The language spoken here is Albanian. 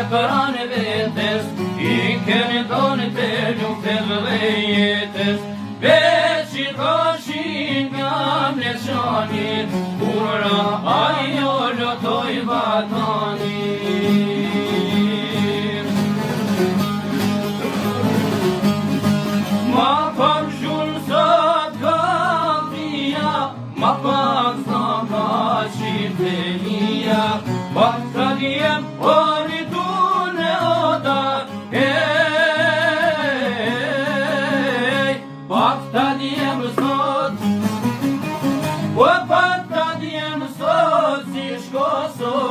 Pranë vetes, I keni tonë të luftet dhe jetës, veç I thoshin nga mleçani, ura ajo lotoj vatani. Ma pak shumë sot ka dhia, ma pak sa ka qitelia, pak sa djem o pa ta djem sot si shko sot